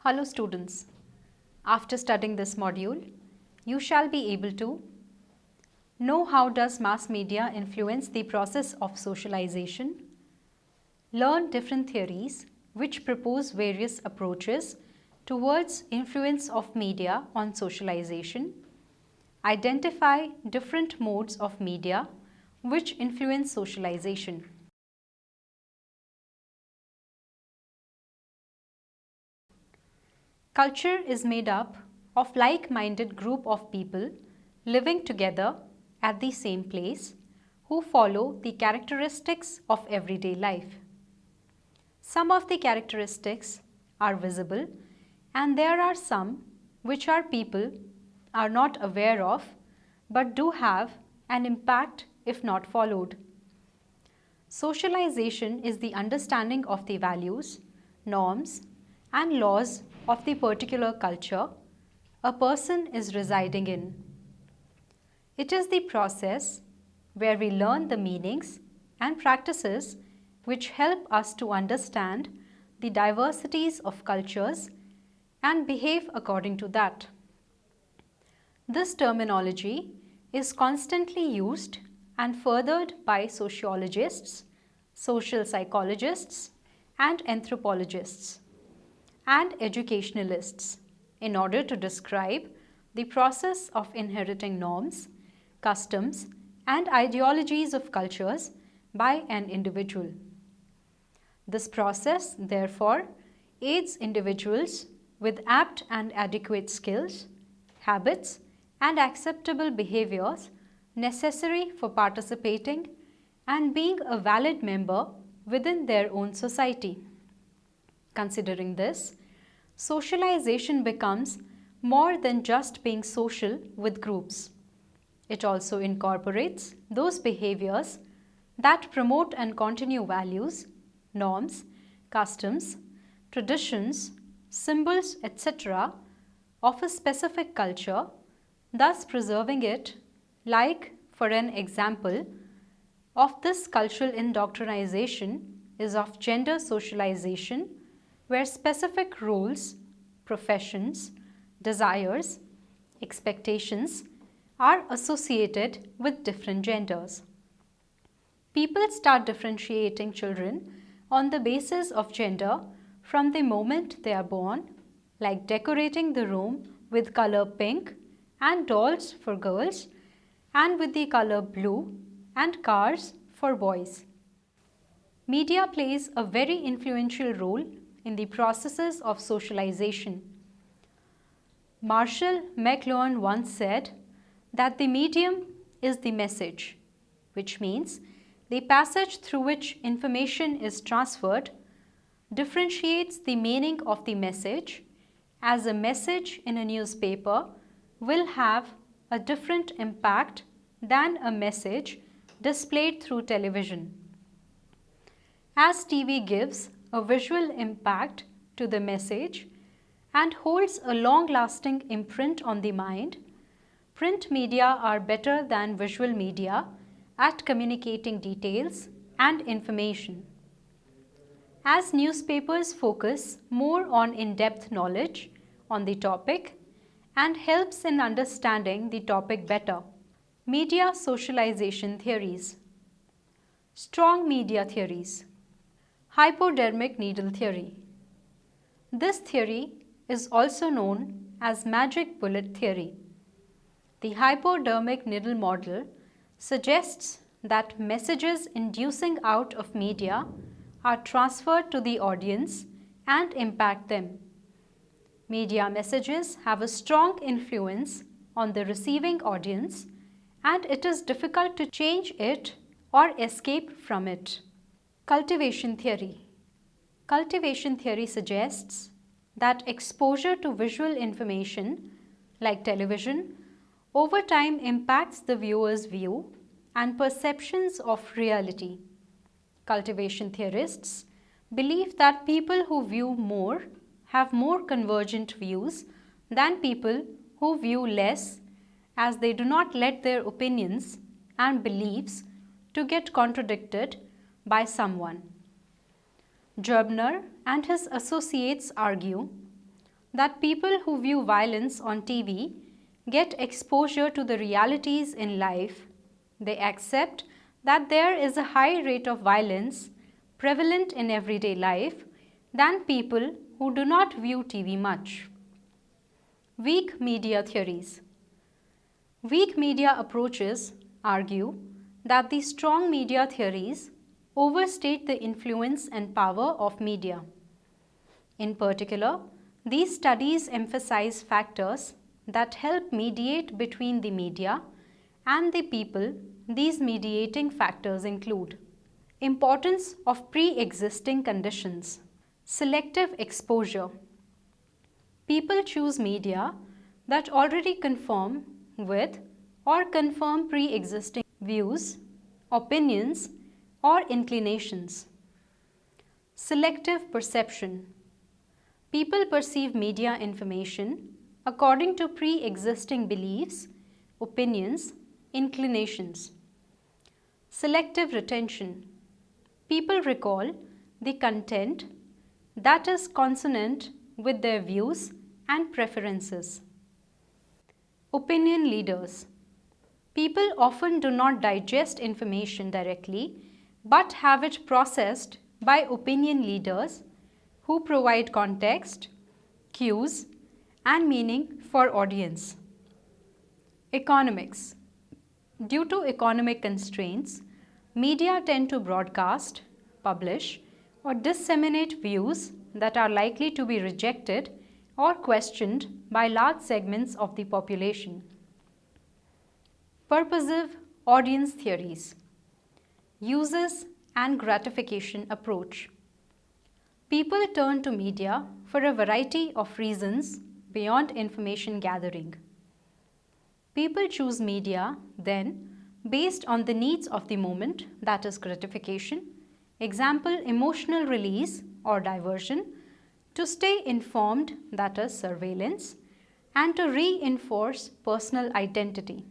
Hello students, after studying this module, you shall be able to know how does mass media influence the process of socialization, learn different theories which propose various approaches towards influence of media on socialization, identify different modes of media which influence socialization. Culture is made up of like-minded group of people living together at the same place who follow the characteristics of everyday life. Some of the characteristics are visible and there are some which our people are not aware of but do have an impact if not followed. Socialization is the understanding of the values, norms, and laws of the particular culture a person is residing in. It is the process where we learn the meanings and practices which help us to understand the diversities of cultures and behave according to that. This terminology is constantly used and furthered by sociologists, social psychologists, and anthropologists, and educationalists in order to describe the process of inheriting norms, customs, and ideologies of cultures by an individual. This process, therefore, aids individuals with apt and adequate skills, habits, and acceptable behaviors necessary for participating and being a valid member within their own society. Considering this, socialization becomes more than just being social with groups. It also incorporates those behaviors that promote and continue values, norms, customs, traditions, symbols, etc. of a specific culture, thus preserving it, like, for an example, of this cultural indoctrination is of gender socialization, where specific roles, professions, desires, expectations are associated with different genders. People start differentiating children on the basis of gender from the moment they are born, like decorating the room with color pink and dolls for girls and with the color blue and cars for boys. Media plays a very influential role in the processes of socialization. Marshall McLuhan once said that the medium is the message, which means the passage through which information is transferred differentiates the meaning of the message, as a message in a newspaper will have a different impact than a message displayed through television. As TV gives a visual impact to the message and holds a long-lasting imprint on the mind, print media are better than visual media at communicating details and information. As newspapers focus more on in-depth knowledge on the topic and helps in understanding the topic better. Media socialization theories. Strong media theories. Hypodermic needle theory. This theory is also known as magic bullet theory. The hypodermic needle model suggests that messages inducing out of media are transferred to the audience and impact them. Media messages have a strong influence on the receiving audience and it is difficult to change it or escape from it. Cultivation theory. Cultivation theory suggests that exposure to visual information, like television, over time impacts the viewer's view and perceptions of reality. Cultivation theorists believe that people who view more have more convergent views than people who view less, as they do not let their opinions and beliefs to get contradicted by someone. Gerbner and his associates argue that people who view violence on TV get exposure to the realities in life. They accept that there is a high rate of violence prevalent in everyday life than people who do not view TV much. Weak media theories. Weak media approaches argue that the strong media theories overstate the influence and power of media. In particular, these studies emphasize factors that help mediate between the media and the people. These mediating factors include importance of pre-existing conditions, selective exposure. People choose media that already conform with or confirm pre-existing views, opinions, or inclinations. Selective perception. People perceive media information according to pre-existing beliefs, opinions, inclinations. Selective retention. People recall the content that is consonant with their views and preferences. Opinion leaders. People often do not digest information directly but have it processed by opinion leaders who provide context, cues, and meaning for audience. Economics. Due to economic constraints, media tend to broadcast, publish, or disseminate views that are likely to be rejected or questioned by large segments of the population. Purposive audience theories. Uses and gratification approach. People turn to media for a variety of reasons beyond information gathering. People choose media then based on the needs of the moment, that is gratification, example emotional release or diversion, to stay informed, that is surveillance, and to reinforce personal identity.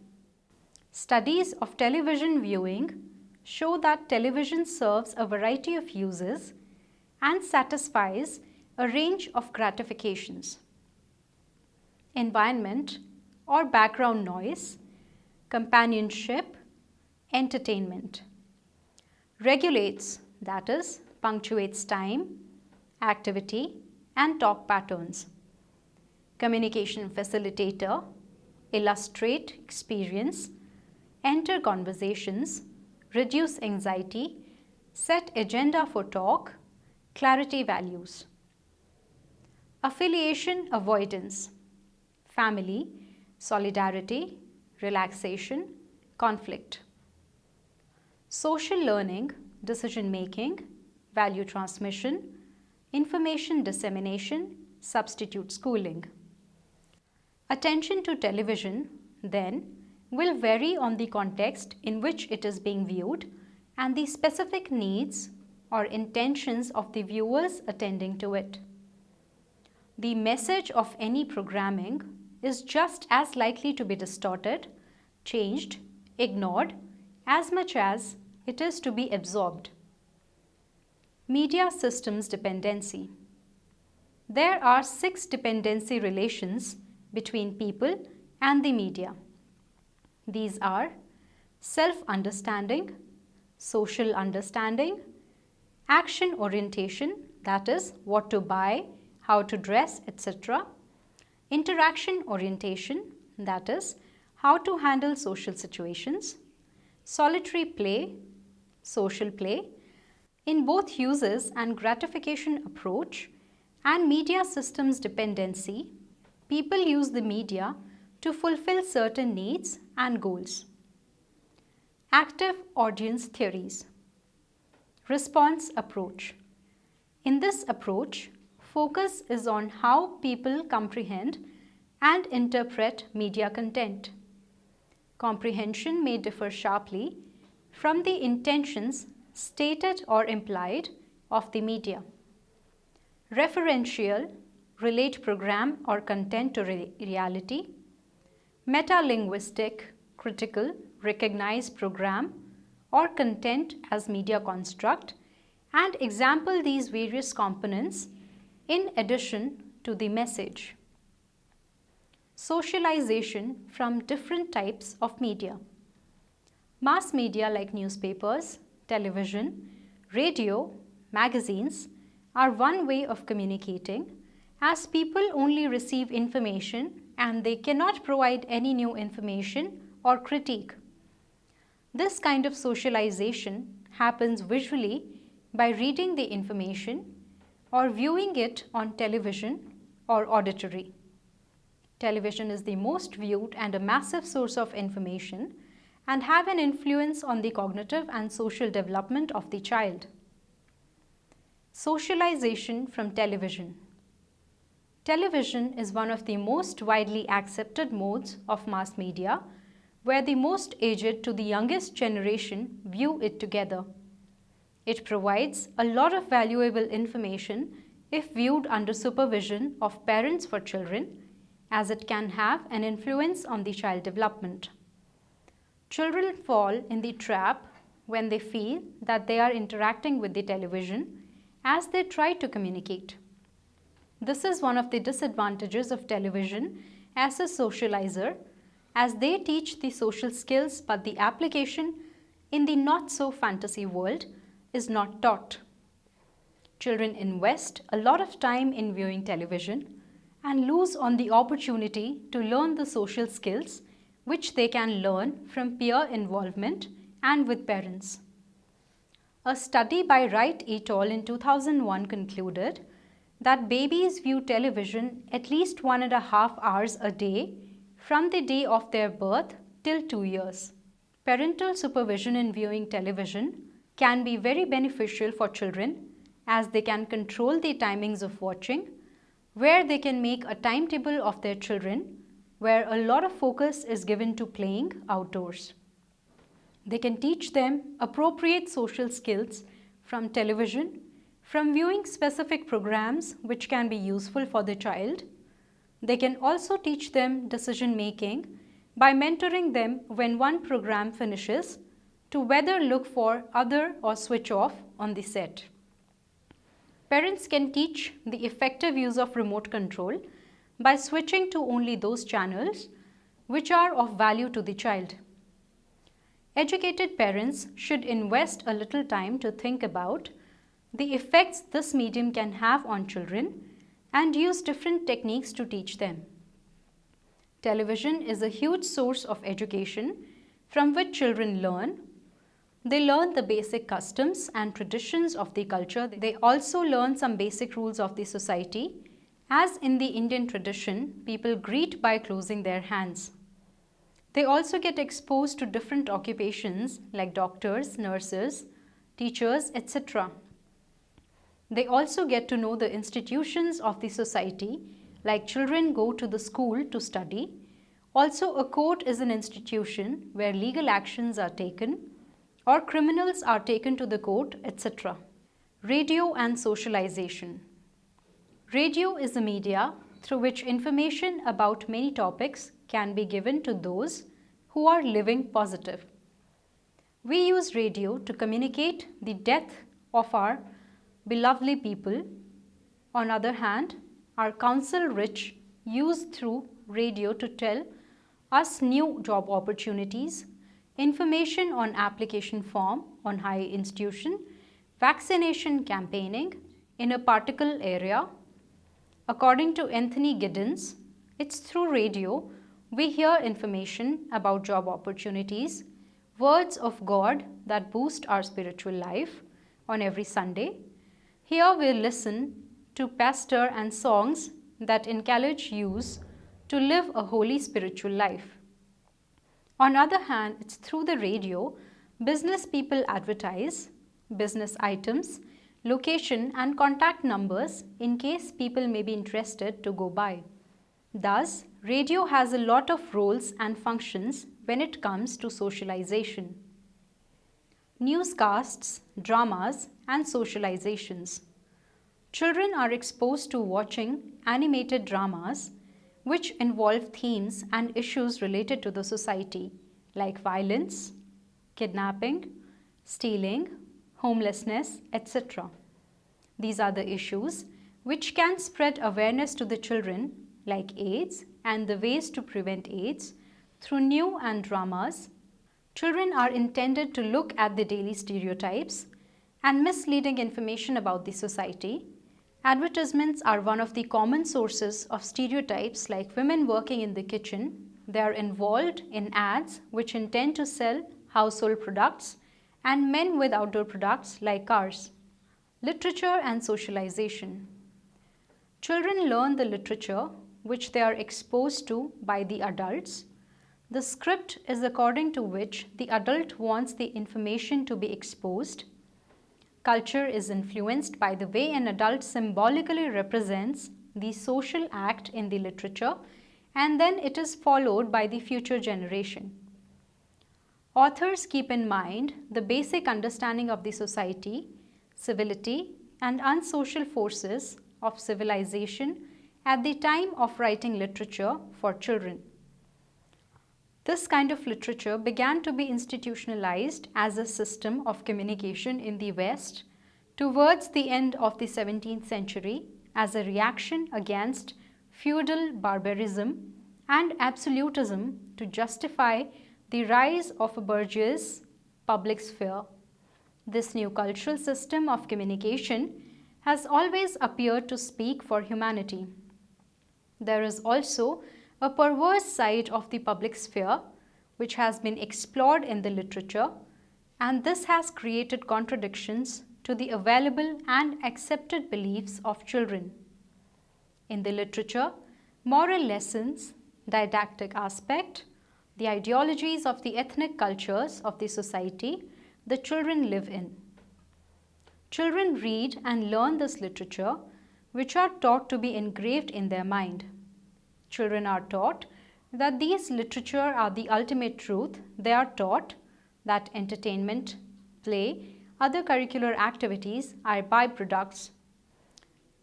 Studies of television viewing show that television serves a variety of uses and satisfies a range of gratifications. Environment or background noise, companionship, entertainment. Regulates, that is, punctuates time, activity, and talk patterns. Communication facilitator, illustrate experience, enter conversations, reduce anxiety, set agenda for talk, clarity values. Affiliation avoidance, family, solidarity, relaxation, conflict. Social learning, decision making, value transmission, information dissemination, substitute schooling. Attention to television, then, will vary on the context in which it is being viewed and the specific needs or intentions of the viewers attending to it. The message of any programming is just as likely to be distorted, changed, ignored, as much as it is to be absorbed. Media systems dependency. There are 6 dependency relations between people and the media. These are self-understanding, social understanding, action orientation, that is, what to buy, how to dress, etc. Interaction orientation, that is, how to handle social situations. Solitary play, social play. In both uses and gratification approach and media systems dependency, people use the media to fulfill certain needs and goals. Active audience theories. Response approach. In this approach, focus is on how people comprehend and interpret media content. Comprehension may differ sharply from the intentions stated or implied of the media. Referential, relate program or content to reality. Metalinguistic, critical, recognize program or content as media construct and example these various components in addition to the message. Socialization from different types of media. Mass media like newspapers, television, radio, magazines are one way of communicating, as people only receive information and they cannot provide any new information or critique. This kind of socialization happens visually by reading the information or viewing it on television or auditory. Television is the most viewed and a massive source of information and have an influence on the cognitive and social development of the child. Socialization from television. Television is one of the most widely accepted modes of mass media, where the most aged to the youngest generation view it together. It provides a lot of valuable information if viewed under supervision of parents for children, as it can have an influence on the child development. Children fall in the trap when they feel that they are interacting with the television as they try to communicate. This is one of the disadvantages of television as a socializer, as they teach the social skills but the application in the not-so-fantasy world is not taught. Children invest a lot of time in viewing television and lose on the opportunity to learn the social skills which they can learn from peer involvement and with parents. A study by Wright et al. In 2001 concluded that babies view television at least 1.5 hours a day from the day of their birth till 2 years. Parental supervision in viewing television can be very beneficial for children, as they can control the timings of watching, where they can make a timetable of their children where a lot of focus is given to playing outdoors. They can teach them appropriate social skills from television, from viewing specific programs which can be useful for the child. They can also teach them decision making by mentoring them when one program finishes to whether look for other or switch off on the set. Parents can teach the effective use of remote control by switching to only those channels which are of value to the child. Educated parents should invest a little time to think about the effects this medium can have on children and use different techniques to teach them. Television is a huge source of education from which children learn. They learn the basic customs and traditions of the culture. They also learn some basic rules of the society. As in the Indian tradition, people greet by closing their hands. They also get exposed to different occupations like doctors, nurses, teachers, etc. They also get to know the institutions of the society, like children go to the school to study. Also, a court is an institution where legal actions are taken or criminals are taken to the court, etc. Radio and socialization. Radio is a media through which information about many topics can be given to those who are living positive. We use radio to communicate the death of our beloved people. On the other hand, our counsel rich use through radio to tell us new job opportunities, information on application form on higher institution, vaccination campaigning in a particular area. According to Anthony Giddens, it's through radio we hear information about job opportunities, words of God that boost our spiritual life on every Sunday. Here we listen to pastor and songs that encourage youth to live a holy spiritual life. On the other hand, it's through the radio business people advertise business items, location and contact numbers in case people may be interested to go by. Thus, radio has a lot of roles and functions when it comes to socialization. Newscasts, dramas and socializations. Children are exposed to watching animated dramas which involve themes and issues related to the society like violence, kidnapping, stealing, homelessness, etc. These are the issues which can spread awareness to the children like AIDS and the ways to prevent AIDS through new and dramas. Children are intended to look at the daily stereotypes and misleading information about the society. Advertisements are one of the common sources of stereotypes like women working in the kitchen. They are involved in ads which intend to sell household products and men with outdoor products like cars. Literature and socialization. Children learn the literature which they are exposed to by the adults. The script is according to which the adult wants the information to be exposed. Culture is influenced by the way an adult symbolically represents the social act in the literature, and then it is followed by the future generation. Authors keep in mind the basic understanding of the society, civility, and unsocial forces of civilization at the time of writing literature for children. This kind of literature began to be institutionalized as a system of communication in the West towards the end of the 17th century as a reaction against feudal barbarism and absolutism to justify the rise of a bourgeois public sphere. This new cultural system of communication has always appeared to speak for humanity. There is also a perverse side of the public sphere which has been explored in the literature, and this has created contradictions to the available and accepted beliefs of children. In the literature, moral lessons, didactic aspect, the ideologies of the ethnic cultures of the society the children live in. Children read and learn this literature, which are taught to be engraved in their mind. Children are taught that these literature are the ultimate truth. They are taught that entertainment, play, other curricular activities are byproducts.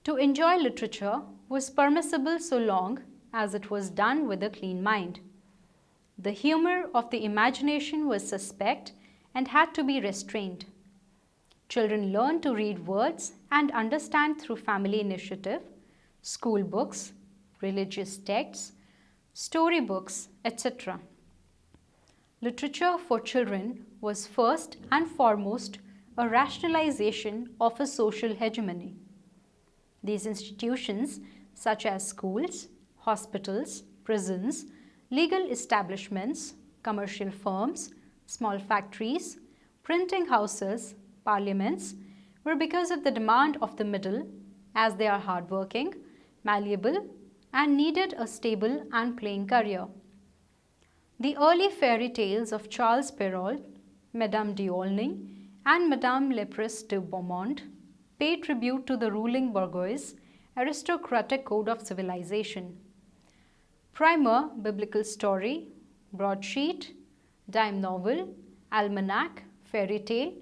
To enjoy literature was permissible so long as it was done with a clean mind. The humor of the imagination was suspect and had to be restrained. Children learn to read words and understand through family initiative, school books, religious texts, storybooks, etc. Literature for children was first and foremost a rationalization of a social hegemony. These institutions, such as schools, hospitals, prisons, legal establishments, commercial firms, small factories, printing houses, parliaments, were because of the demand of the middle, as they are hardworking, malleable, and needed a stable and plain career. The early fairy tales of Charles Perrault, Madame d'Aulnay, and Madame Lepresse de Beaumont pay tribute to the ruling bourgeois aristocratic code of civilization. Primer, biblical story, broadsheet, dime novel, almanac, fairy tale,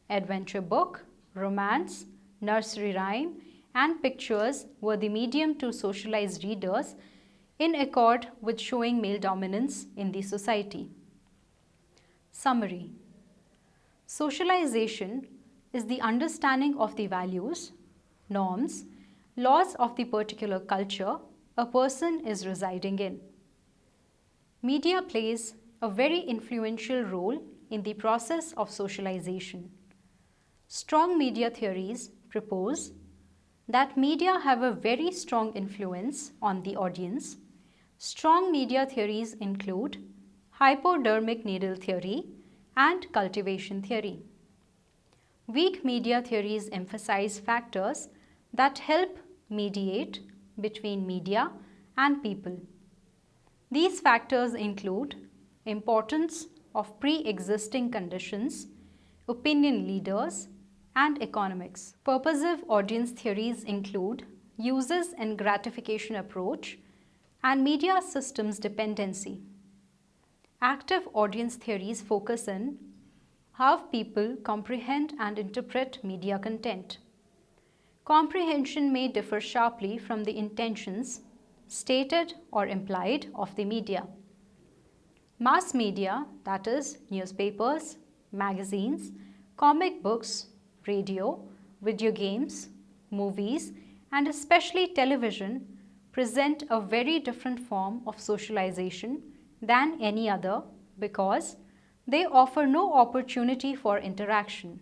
adventure book, romance, nursery rhyme, and pictures were the medium to socialize readers in accord with showing male dominance in the society. Summary: socialization is the understanding of the values, norms, laws of the particular culture a person is residing in. Media plays a very influential role in the process of socialization. Strong media theories propose that media have a very strong influence on the audience. Strong media theories include hypodermic needle theory and cultivation theory. Weak media theories emphasize factors that help mediate between media and people. These factors include importance of pre-existing conditions, opinion leaders, and economics. Purposive audience theories include uses and gratification approach and media systems dependency. Active audience theories focus on how people comprehend and interpret media content. Comprehension may differ sharply from the intentions, stated or implied, of the media. Mass media, that is, newspapers, magazines, comic books, radio, video games, movies, and especially television, present a very different form of socialization than any other because they offer no opportunity for interaction.